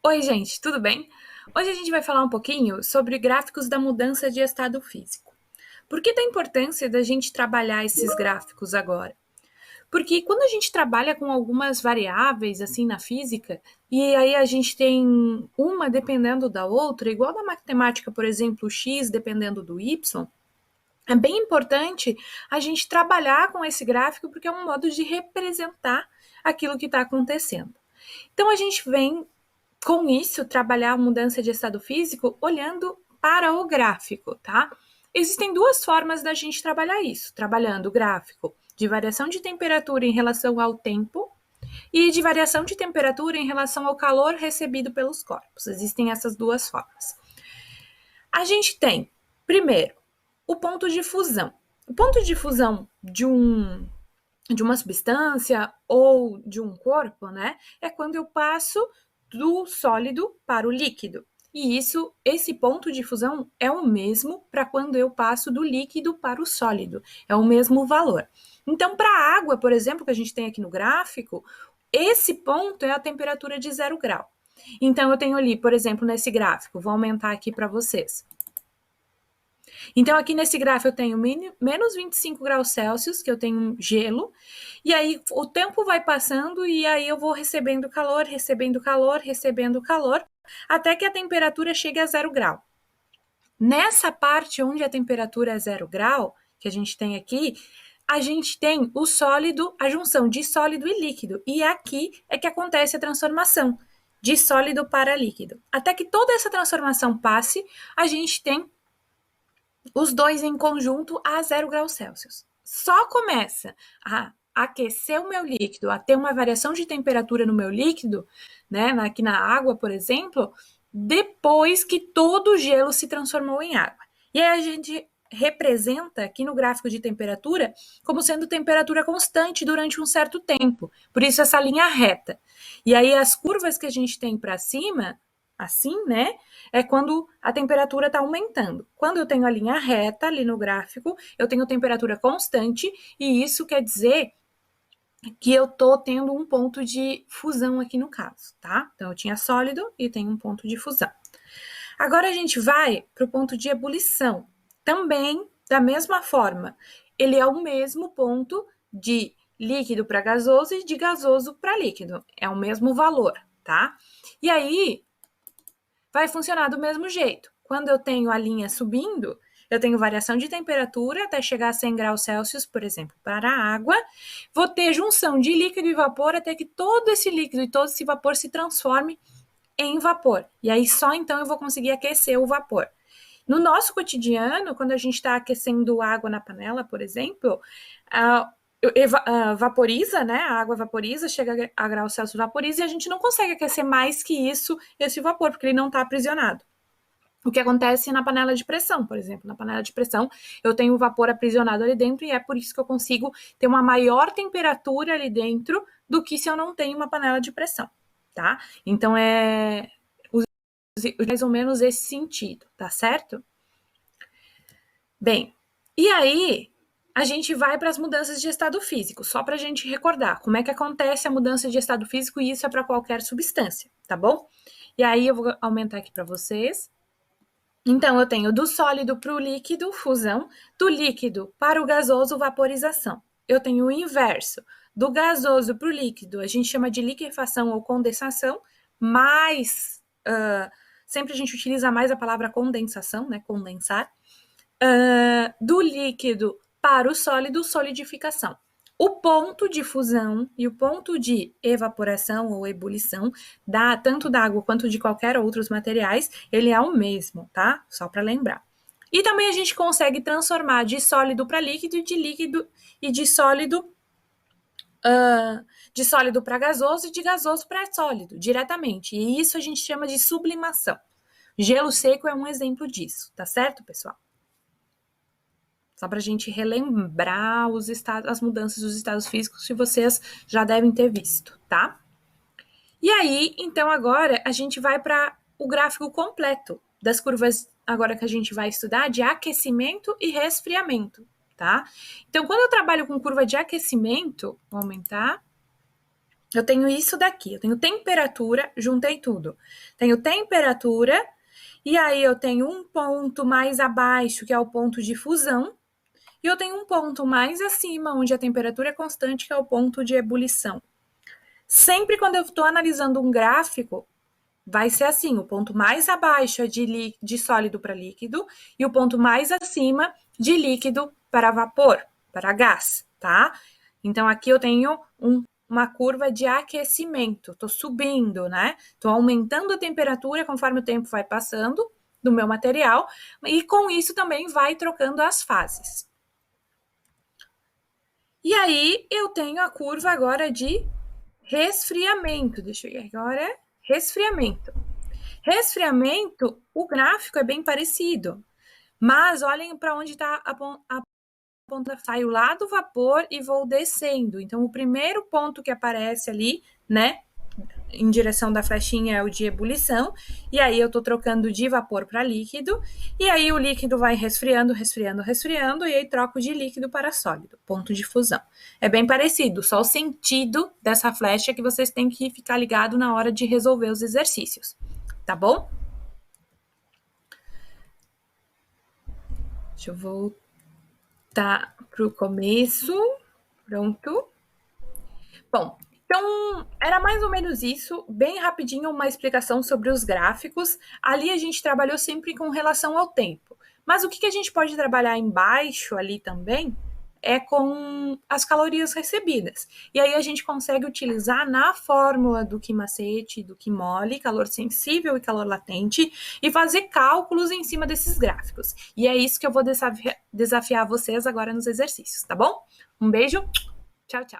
Oi, gente, tudo bem? Hoje a gente vai falar um pouquinho sobre gráficos da mudança de estado físico. Por que da importância da gente trabalhar esses gráficos agora? Porque quando a gente trabalha com algumas variáveis assim na física, e aí a gente tem uma dependendo da outra, igual na matemática, por exemplo, o x dependendo do y, é bem importante a gente trabalhar com esse gráfico porque é um modo de representar aquilo que está acontecendo. Então a gente vem com isso, trabalhar a mudança de estado físico olhando para o gráfico, tá? Existem duas formas da gente trabalhar isso, trabalhando o gráfico de variação de temperatura em relação ao tempo e de variação de temperatura em relação ao calor recebido pelos corpos. Existem essas duas formas. A gente tem, primeiro, o ponto de fusão. O ponto de fusão de uma substância ou de um corpo, né, é quando eu passo do sólido para o líquido. E esse ponto de fusão é o mesmo para quando eu passo do líquido para o sólido. É o mesmo valor. Então, para a água, por exemplo, que a gente tem aqui no gráfico, esse ponto é a temperatura de 0 grau. Então, eu tenho ali, por exemplo, nesse gráfico, vou aumentar aqui para vocês. Então, aqui nesse gráfico eu tenho menos 25 graus Celsius, que eu tenho gelo, e aí o tempo vai passando e aí eu vou recebendo calor, recebendo calor, recebendo calor, até que a temperatura chegue a 0 grau. Nessa parte onde a temperatura é 0 grau, que a gente tem aqui, a gente tem o sólido, a junção de sólido e líquido, e aqui é que acontece a transformação de sólido para líquido. Até que toda essa transformação passe, a gente tem os dois em conjunto a 0 graus Celsius. Só começa a aquecer o meu líquido, a ter uma variação de temperatura no meu líquido, né, aqui na água, por exemplo, depois que todo o gelo se transformou em água. E aí a gente representa aqui no gráfico de temperatura como sendo temperatura constante durante um certo tempo. Por isso essa linha reta. E aí as curvas que a gente tem para cima, assim, né, é quando a temperatura está aumentando. Quando eu tenho a linha reta ali no gráfico, eu tenho temperatura constante, e isso quer dizer que eu estou tendo um ponto de fusão aqui no caso, tá? Então, eu tinha sólido e tem um ponto de fusão. Agora a gente vai para o ponto de ebulição. Também, da mesma forma, ele é o mesmo ponto de líquido para gasoso e de gasoso para líquido. É o mesmo valor, tá? E aí, vai funcionar do mesmo jeito. Quando eu tenho a linha subindo, eu tenho variação de temperatura até chegar a 100 graus Celsius, por exemplo, para a água. Vou ter junção de líquido e vapor até que todo esse líquido e todo esse vapor se transforme em vapor. E aí só então eu vou conseguir aquecer o vapor. No nosso cotidiano, quando a gente está aquecendo água na panela, por exemplo, vaporiza, né? A água vaporiza, chega a graus Celsius, vaporiza, e a gente não consegue aquecer mais que isso, esse vapor, porque ele não está aprisionado. O que acontece na panela de pressão, por exemplo. Na panela de pressão, eu tenho o vapor aprisionado ali dentro, e é por isso que eu consigo ter uma maior temperatura ali dentro do que se eu não tenho uma panela de pressão, tá? Então, é mais ou menos esse sentido, tá certo? Bem, e aí a gente vai para as mudanças de estado físico, só para a gente recordar como é que acontece a mudança de estado físico, e isso é para qualquer substância, tá bom? E aí eu vou aumentar aqui para vocês. Então, eu tenho do sólido para o líquido, fusão, do líquido para o gasoso, vaporização. Eu tenho o inverso, do gasoso para o líquido, a gente chama de liquefação ou condensação, mas sempre a gente utiliza mais a palavra condensação, né, condensar. Do líquido para o sólido, solidificação. O ponto de fusão e o ponto de evaporação ou ebulição, tanto da água quanto de qualquer outros materiais, ele é o mesmo, tá? Só para lembrar. E também a gente consegue transformar de sólido para líquido e de líquido e de sólido para gasoso e de gasoso para sólido, diretamente. E isso a gente chama de sublimação. Gelo seco é um exemplo disso, tá certo, pessoal? Só para a gente relembrar as mudanças dos estados físicos que vocês já devem ter visto, tá? E aí, então agora a gente vai para o gráfico completo das curvas, agora que a gente vai estudar, de aquecimento e resfriamento, tá? Então, quando eu trabalho com curva de aquecimento, vou aumentar. eu tenho isso daqui, eu tenho temperatura, juntei tudo. Tenho temperatura, e aí eu tenho um ponto mais abaixo, que é o ponto de fusão, e eu tenho um ponto mais acima, onde a temperatura é constante, que é o ponto de ebulição. Sempre quando eu estou analisando um gráfico, vai ser assim: o ponto mais abaixo é de sólido para líquido e o ponto mais acima de líquido para vapor, para gás, tá? Então aqui eu tenho uma curva de aquecimento, estou subindo, né? Estou aumentando a temperatura conforme o tempo vai passando do meu material e com isso também vai trocando as fases. E aí eu tenho a curva agora de resfriamento. Deixa eu ver agora. Resfriamento. Resfriamento, o gráfico é bem parecido, mas olhem para onde está a ponta. Saio lá do vapor e vou descendo. Então, o primeiro ponto que aparece ali, né, em direção da flechinha é o de ebulição, e aí eu estou trocando de vapor para líquido, e aí o líquido vai resfriando, resfriando, resfriando, e aí troco de líquido para sólido, ponto de fusão. É bem parecido, só o sentido dessa flecha que vocês têm que ficar ligado na hora de resolver os exercícios, tá bom? Deixa eu voltar para o começo. Pronto. Bom, então era mais ou menos isso, bem rapidinho uma explicação sobre os gráficos. Ali a gente trabalhou sempre com relação ao tempo. Mas o que a gente pode trabalhar embaixo ali também é com as calorias recebidas. E aí a gente consegue utilizar na fórmula do Q macete, do Q mole, calor sensível e calor latente, e fazer cálculos em cima desses gráficos. E é isso que eu vou desafiar vocês agora nos exercícios, tá bom? Um beijo, tchau, tchau.